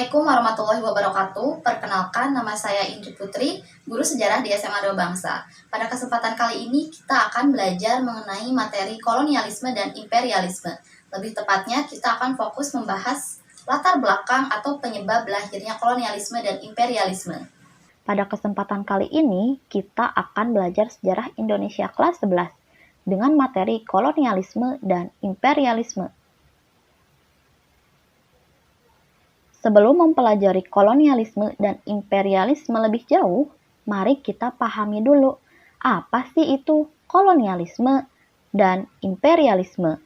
Assalamualaikum warahmatullahi wabarakatuh. Perkenalkan, nama saya Indri Putri, guru sejarah di SMA Dua Bangsa. Pada kesempatan kali ini, kita akan belajar mengenai materi kolonialisme dan imperialisme. Lebih tepatnya, kita akan fokus membahas latar belakang atau penyebab lahirnya kolonialisme dan imperialisme. Pada kesempatan kali ini, kita akan belajar sejarah Indonesia kelas 11 dengan materi kolonialisme dan imperialisme. Sebelum mempelajari kolonialisme dan imperialisme lebih jauh, mari kita pahami dulu apa sih itu kolonialisme dan imperialisme.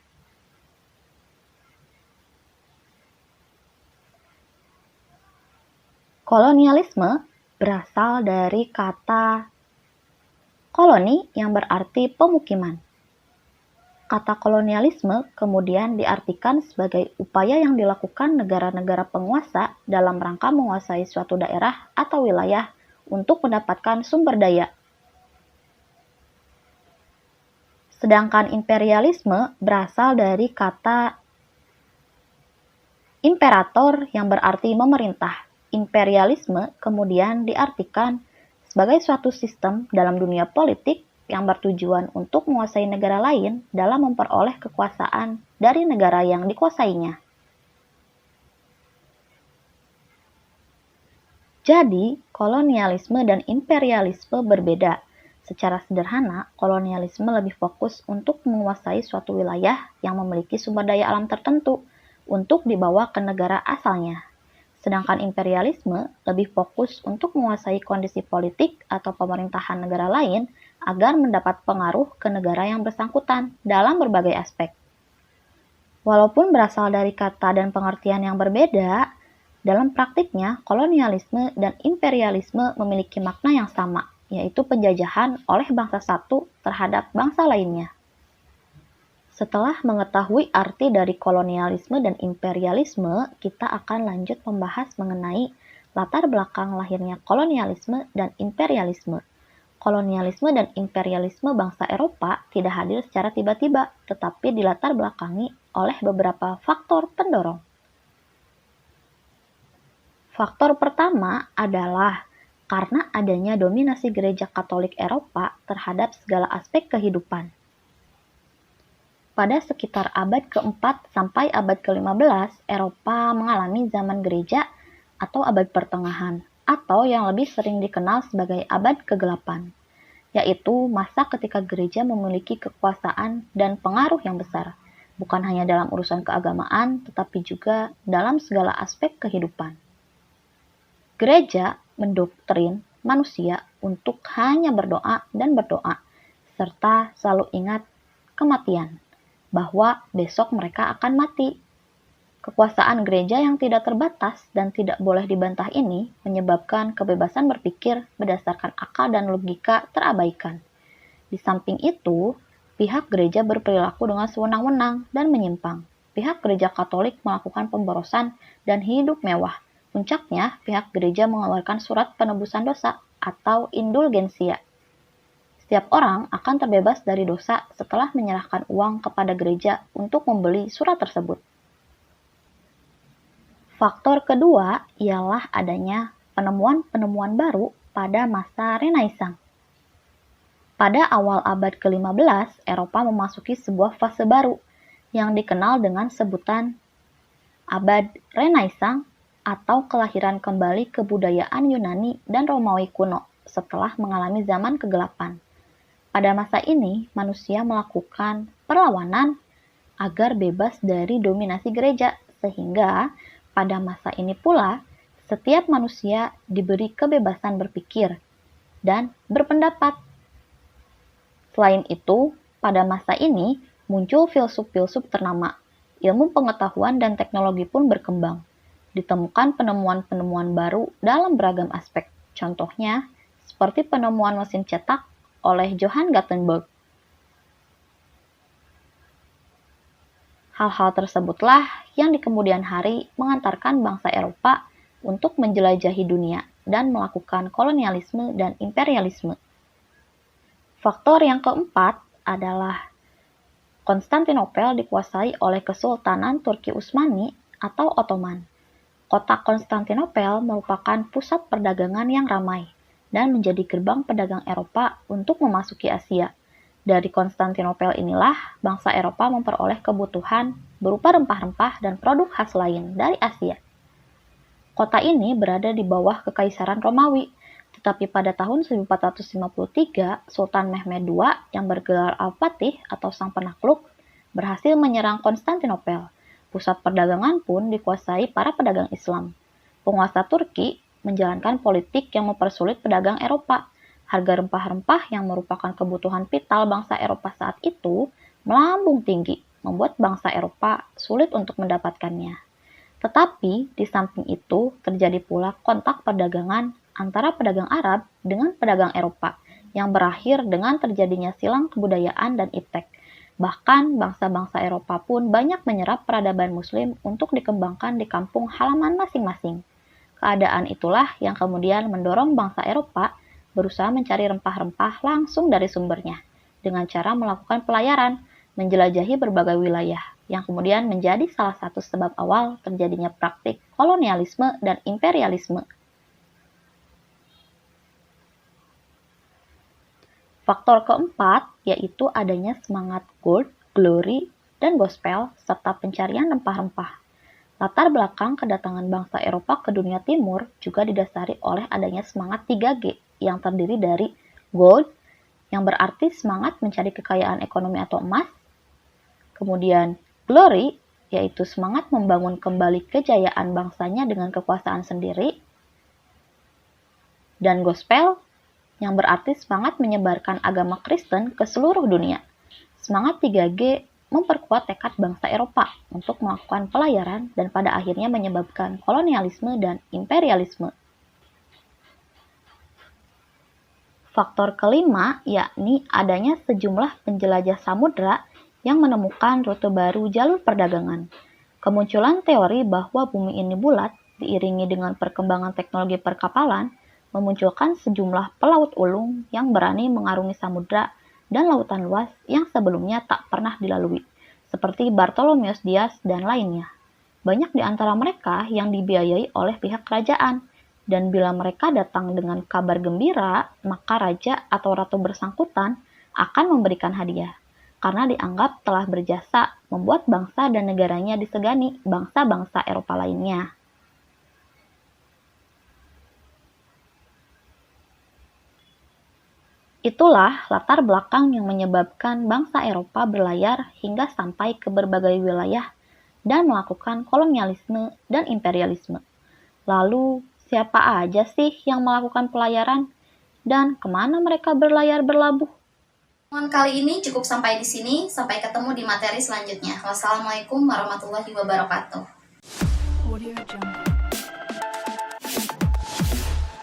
Kolonialisme berasal dari kata koloni yang berarti pemukiman. Kata kolonialisme kemudian diartikan sebagai upaya yang dilakukan negara-negara penguasa dalam rangka menguasai suatu daerah atau wilayah untuk mendapatkan sumber daya. Sedangkan imperialisme berasal dari kata imperator yang berarti memerintah. Imperialisme kemudian diartikan sebagai suatu sistem dalam dunia politik yang bertujuan untuk menguasai negara lain dalam memperoleh kekuasaan dari negara yang dikuasainya. Jadi, kolonialisme dan imperialisme berbeda. Secara sederhana, kolonialisme lebih fokus untuk menguasai suatu wilayah yang memiliki sumber daya alam tertentu untuk dibawa ke negara asalnya. Sedangkan imperialisme lebih fokus untuk menguasai kondisi politik atau pemerintahan negara lain agar mendapat pengaruh ke negara yang bersangkutan dalam berbagai aspek. Walaupun berasal dari kata dan pengertian yang berbeda, dalam praktiknya kolonialisme dan imperialisme memiliki makna yang sama, yaitu penjajahan oleh bangsa satu terhadap bangsa lainnya. Setelah mengetahui arti dari kolonialisme dan imperialisme, kita akan lanjut membahas mengenai latar belakang lahirnya kolonialisme dan imperialisme. Kolonialisme dan imperialisme bangsa Eropa tidak hadir secara tiba-tiba, tetapi dilatar belakangi oleh beberapa faktor pendorong. Faktor pertama adalah karena adanya dominasi gereja Katolik Eropa terhadap segala aspek kehidupan. Pada sekitar abad ke-4 sampai abad ke-15, Eropa mengalami zaman gereja atau abad pertengahan, atau yang lebih sering dikenal sebagai abad ke-8, yaitu masa ketika gereja memiliki kekuasaan dan pengaruh yang besar, bukan hanya dalam urusan keagamaan, tetapi juga dalam segala aspek kehidupan. Gereja mendoktrin manusia untuk hanya berdoa dan berdoa, serta selalu ingat kematian, bahwa besok mereka akan mati. Kekuasaan gereja yang tidak terbatas dan tidak boleh dibantah ini menyebabkan kebebasan berpikir berdasarkan akal dan logika terabaikan. Di samping itu, pihak gereja berperilaku dengan sewenang-wenang dan menyimpang. Pihak gereja Katolik melakukan pemborosan dan hidup mewah. Puncaknya, pihak gereja mengeluarkan surat penebusan dosa atau indulgensia. Setiap orang akan terbebas dari dosa setelah menyerahkan uang kepada gereja untuk membeli surat tersebut. Faktor kedua ialah adanya penemuan-penemuan baru pada masa Renaissance. Pada awal abad ke-15, Eropa memasuki sebuah fase baru yang dikenal dengan sebutan abad Renaissance atau kelahiran kembali kebudayaan Yunani dan Romawi kuno setelah mengalami zaman kegelapan. Pada masa ini, manusia melakukan perlawanan agar bebas dari dominasi gereja, sehingga pada masa ini pula, setiap manusia diberi kebebasan berpikir dan berpendapat. Selain itu, pada masa ini muncul filsuf-filsuf ternama. Ilmu pengetahuan dan teknologi pun berkembang. Ditemukan penemuan-penemuan baru dalam beragam aspek. Contohnya, seperti penemuan mesin cetak oleh Johann Gutenberg. Hal-hal tersebutlah yang di kemudian hari mengantarkan bangsa Eropa untuk menjelajahi dunia dan melakukan kolonialisme dan imperialisme. Faktor yang keempat adalah Konstantinopel dikuasai oleh Kesultanan Turki Utsmani atau Ottoman. Kota Konstantinopel merupakan pusat perdagangan yang ramai dan menjadi gerbang pedagang Eropa untuk memasuki Asia. Dari Konstantinopel inilah bangsa Eropa memperoleh kebutuhan berupa rempah-rempah dan produk khas lain dari Asia. Kota ini berada di bawah Kekaisaran Romawi, tetapi pada tahun 1453, Sultan Mehmed II yang bergelar Al-Fatih atau Sang Penakluk berhasil menyerang Konstantinopel. Pusat perdagangan pun dikuasai para pedagang Islam. Penguasa Turki menjalankan politik yang mempersulit pedagang Eropa. Harga rempah-rempah yang merupakan kebutuhan vital bangsa Eropa saat itu melambung tinggi, membuat bangsa Eropa sulit untuk mendapatkannya. Tetapi di samping itu terjadi pula kontak perdagangan antara pedagang Arab dengan pedagang Eropa yang berakhir dengan terjadinya silang kebudayaan dan iptek. Bahkan bangsa-bangsa Eropa pun banyak menyerap peradaban Muslim untuk dikembangkan di kampung halaman masing-masing. Keadaan itulah yang kemudian mendorong bangsa Eropa berusaha mencari rempah-rempah langsung dari sumbernya dengan cara melakukan pelayaran, menjelajahi berbagai wilayah, yang kemudian menjadi salah satu sebab awal terjadinya praktik kolonialisme dan imperialisme. Faktor keempat yaitu adanya semangat gold, glory, dan gospel serta pencarian rempah-rempah. Latar belakang kedatangan bangsa Eropa ke dunia timur juga didasari oleh adanya semangat 3G yang terdiri dari gold, yang berarti semangat mencari kekayaan ekonomi atau emas, kemudian glory, yaitu semangat membangun kembali kejayaan bangsanya dengan kekuasaan sendiri, dan gospel, yang berarti semangat menyebarkan agama Kristen ke seluruh dunia. Semangat 3G memperkuat tekad bangsa Eropa untuk melakukan pelayaran dan pada akhirnya menyebabkan kolonialisme dan imperialisme. Faktor kelima yakni adanya sejumlah penjelajah samudra yang menemukan rute baru jalur perdagangan. Kemunculan teori bahwa bumi ini bulat diiringi dengan perkembangan teknologi perkapalan memunculkan sejumlah pelaut ulung yang berani mengarungi samudra dan lautan luas yang sebelumnya tak pernah dilalui, seperti Bartholomeus Dias dan lainnya. Banyak di antara mereka yang dibiayai oleh pihak kerajaan, dan bila mereka datang dengan kabar gembira, maka raja atau ratu bersangkutan akan memberikan hadiah, karena dianggap telah berjasa membuat bangsa dan negaranya disegani bangsa-bangsa Eropa lainnya. Itulah latar belakang yang menyebabkan bangsa Eropa berlayar hingga sampai ke berbagai wilayah dan melakukan kolonialisme dan imperialisme. Lalu, siapa aja sih yang melakukan pelayaran dan kemana mereka berlayar berlabuh? Pertemuan kali ini cukup sampai di sini. Sampai ketemu di materi selanjutnya. Wassalamualaikum warahmatullahi wabarakatuh. Audio Jungle.